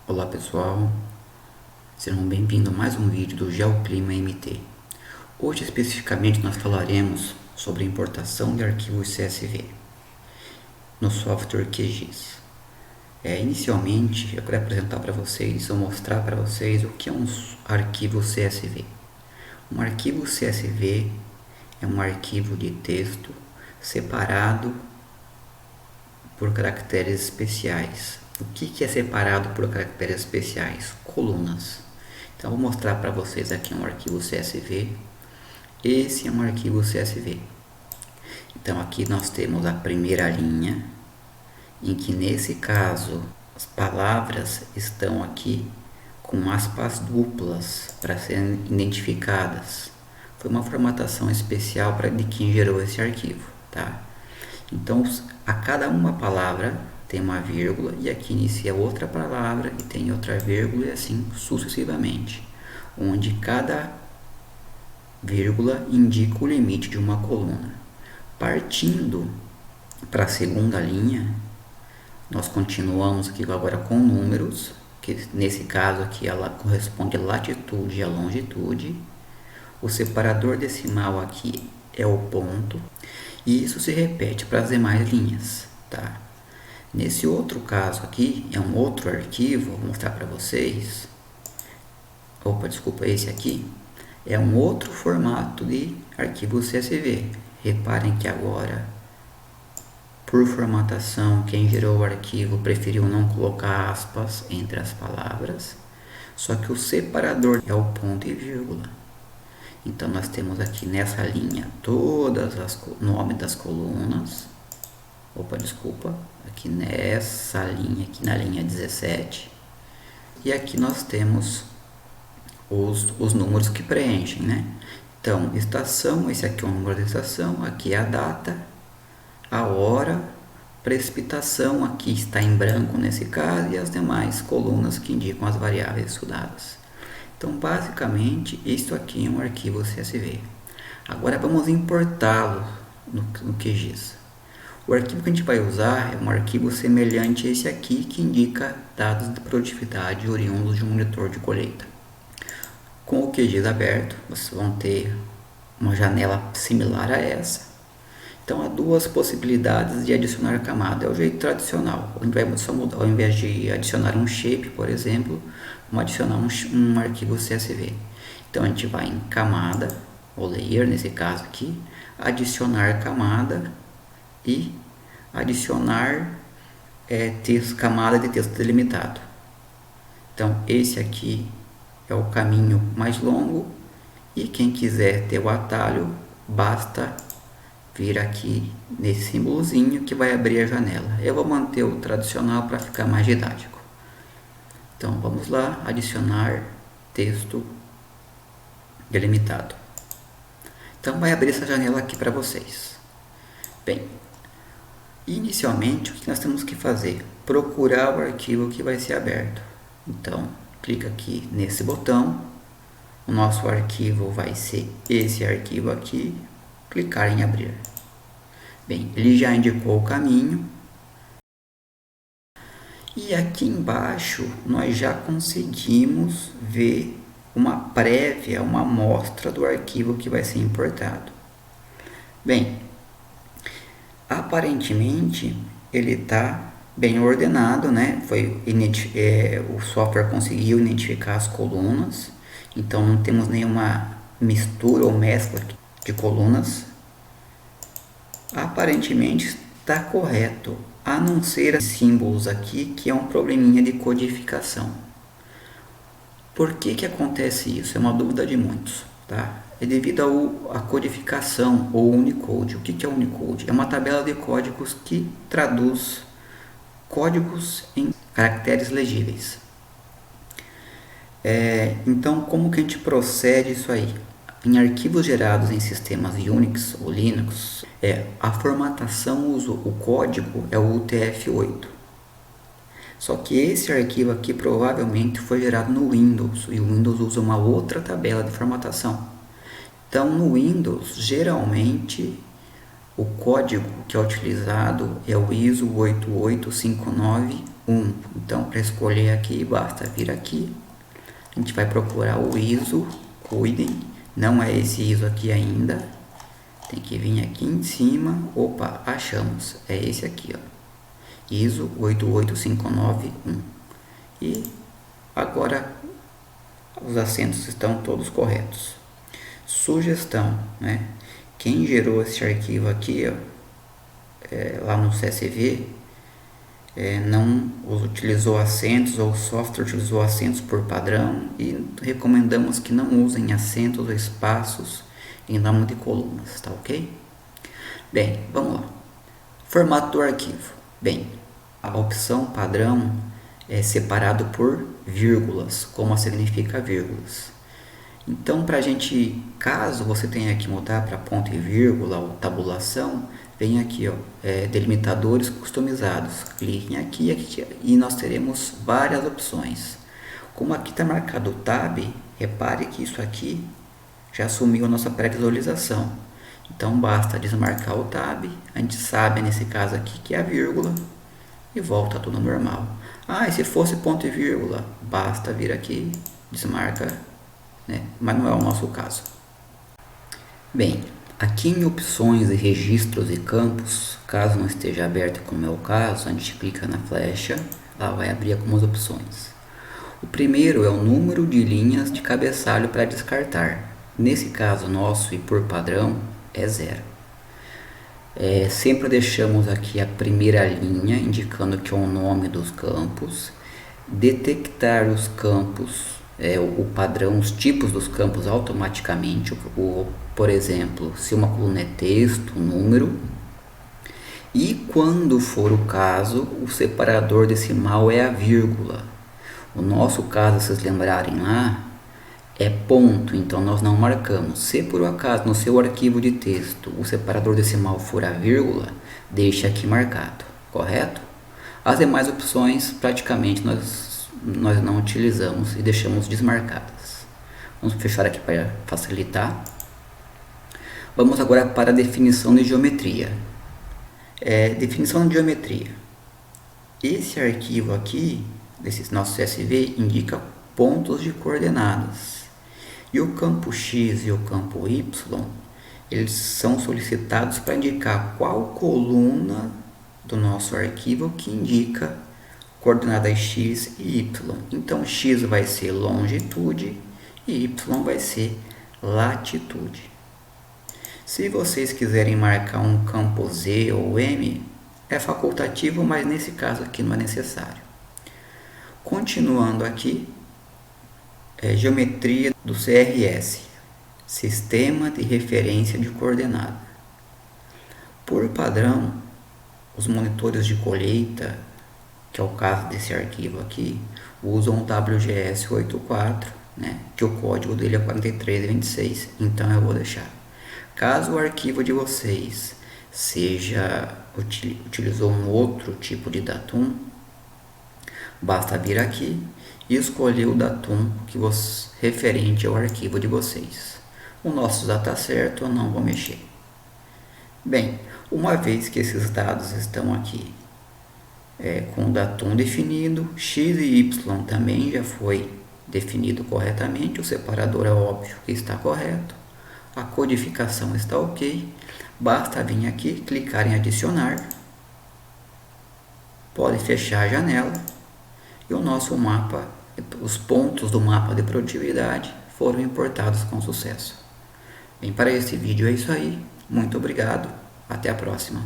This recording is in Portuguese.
Olá pessoal, sejam bem-vindos a mais um vídeo do Geoclima MT. Hoje especificamente nós falaremos sobre a importação de arquivos CSV no software QGIS. Inicialmente eu quero apresentar para vocês, ou mostrar para vocês o que é um arquivo CSV. Um arquivo CSV é um arquivo de texto separado por caracteres especiais. O que é separado por caracteres especiais? Colunas. Então vou mostrar para vocês aqui um arquivo CSV. Esse é um arquivo CSV. Então aqui nós temos a primeira linha, em que nesse caso as palavras estão aqui com aspas duplas para serem identificadas. Foi uma formatação especial para de quem gerou esse arquivo, tá? Então a cada uma palavra tem uma vírgula e aqui inicia outra palavra e tem outra vírgula e assim sucessivamente, onde cada vírgula indica o limite de uma coluna. Partindo para a segunda linha, nós continuamos aqui agora com números, que nesse caso aqui ela corresponde à latitude e à longitude. O separador decimal aqui é o ponto, e isso se repete para as demais linhas, tá? Nesse outro caso aqui, é um outro arquivo, vou mostrar para vocês. Esse aqui é um outro formato de arquivo CSV. Reparem que agora, por formatação, quem gerou o arquivo preferiu não colocar aspas entre as palavras, só que o separador é o ponto e vírgula. Então nós temos aqui nessa linha todas as nomes das colunas. Aqui nessa linha, aqui na linha 17. E aqui nós temos os números que preenchem, né? Então, estação, esse aqui é o número da estação, aqui é a data, a hora, precipitação, aqui está em branco nesse caso, e as demais colunas que indicam as variáveis estudadas. Então, basicamente, isso aqui é um arquivo CSV. Agora vamos importá-lo no QGIS. O arquivo que a gente vai usar é um arquivo semelhante a esse aqui, que indica dados de produtividade oriundos de um monitor de colheita. Com o QGIS aberto, vocês vão ter uma janela similar a essa. Então, há duas possibilidades de adicionar camada. É o jeito tradicional. A gente vai só mudar, ao invés de adicionar um shape, por exemplo, vamos adicionar um arquivo CSV. Então, a gente vai em camada, ou layer, nesse caso aqui, adicionar camada e adicionar camada de texto delimitado. Então, esse aqui é o caminho mais longo, e quem quiser ter o atalho, basta vir aqui nesse símbolozinho que vai abrir a janela. Eu vou manter o tradicional para ficar mais didático. Então vamos lá, adicionar texto delimitado. Então vai abrir essa janela aqui para vocês. Bem, inicialmente o que nós temos que fazer? Procurar o arquivo que vai ser aberto. Então clica aqui nesse botão, o nosso arquivo vai ser esse arquivo aqui, clicar em abrir. Bem, ele já indicou o caminho. E aqui embaixo nós já conseguimos ver uma prévia, uma amostra do arquivo que vai ser importado. Bem, aparentemente ele está bem ordenado, né? O software conseguiu identificar as colunas, então não temos nenhuma mistura ou mescla de colunas. Aparentemente está correto, a não ser símbolos aqui, que é um probleminha de codificação. Por que acontece isso? É uma dúvida de muitos, tá? É devido à codificação ou Unicode. O que é Unicode? É uma tabela de códigos que traduz códigos em caracteres legíveis. Então, como que a gente procede isso aí? Em arquivos gerados em sistemas Unix ou Linux, a formatação usa o código é o UTF-8. Só que esse arquivo aqui provavelmente foi gerado no Windows, e o Windows usa uma outra tabela de formatação. Então, no Windows, geralmente, o código que é utilizado é o ISO 8859 1. Então, para escolher aqui, basta vir aqui. A gente vai procurar o ISO, cuidem, não é esse ISO aqui ainda. Tem que vir aqui em cima, opa, achamos, é esse aqui, ó. ISO 88591. E agora os assentos estão todos corretos. Sugestão, né? Quem gerou esse arquivo aqui, ó, lá no CSV, não utilizou acentos, ou o software utilizou acentos por padrão, e recomendamos que não usem acentos ou espaços em nome de colunas, tá ok? Bem, vamos lá. Formato do arquivo. Bem, a opção padrão é separado por vírgulas, como significa vírgulas. Então, para a gente, caso você tenha que mudar para ponto e vírgula ou tabulação, vem aqui, ó, delimitadores customizados. Cliquem aqui e nós teremos várias opções. Como aqui está marcado o tab, repare que isso aqui já assumiu a nossa pré-visualização. Então basta desmarcar o tab, a gente sabe nesse caso aqui que é a vírgula e volta tudo normal. E se fosse ponto e vírgula, basta vir aqui, desmarca, né? Mas não é o nosso caso. Bem, aqui em opções e registros e campos, caso não esteja aberto como é o caso, a gente clica na flecha, lá vai abrir algumas opções. O primeiro é o número de linhas de cabeçalho para descartar. Nesse caso nosso e por padrão é 0. Sempre deixamos aqui a primeira linha indicando que é o nome dos campos. Detectar os campos, o padrão, os tipos dos campos automaticamente. Por exemplo, se uma coluna é texto, número. E quando for o caso, o separador decimal é a vírgula. O nosso caso, se vocês lembrarem lá, é ponto, então nós não marcamos. Se por acaso no seu arquivo de texto o separador decimal for a vírgula, deixe aqui marcado, correto? As demais opções praticamente nós não utilizamos e deixamos desmarcadas. Vamos fechar aqui para facilitar. Vamos agora para a definição de geometria. Definição de geometria. Esse arquivo aqui, desse nosso CSV, indica pontos de coordenadas. E o campo X e o campo Y, eles são solicitados para indicar qual coluna do nosso arquivo que indica coordenadas X e Y. Então, X vai ser longitude e Y vai ser latitude. Se vocês quiserem marcar um campo Z ou M, é facultativo, mas nesse caso aqui não é necessário. Continuando aqui, geometria do CRS, Sistema de Referência de Coordenada. Por padrão, os monitores de colheita, que é o caso desse arquivo aqui, usam o WGS84, né, que o código dele é 4326, então eu vou deixar. Caso o arquivo de vocês utilizou um outro tipo de datum, basta vir aqui e escolher o datum referente ao arquivo de vocês. O nosso já está certo, eu não vou mexer. Bem, uma vez que esses dados estão aqui com o datum definido, X e Y também já foi definido corretamente, o separador é óbvio que está correto, a codificação está ok, basta vir aqui, clicar em adicionar, pode fechar a janela e o nosso mapa, os pontos do mapa de produtividade foram importados com sucesso. Bem, para esse vídeo é isso aí, muito obrigado, até a próxima.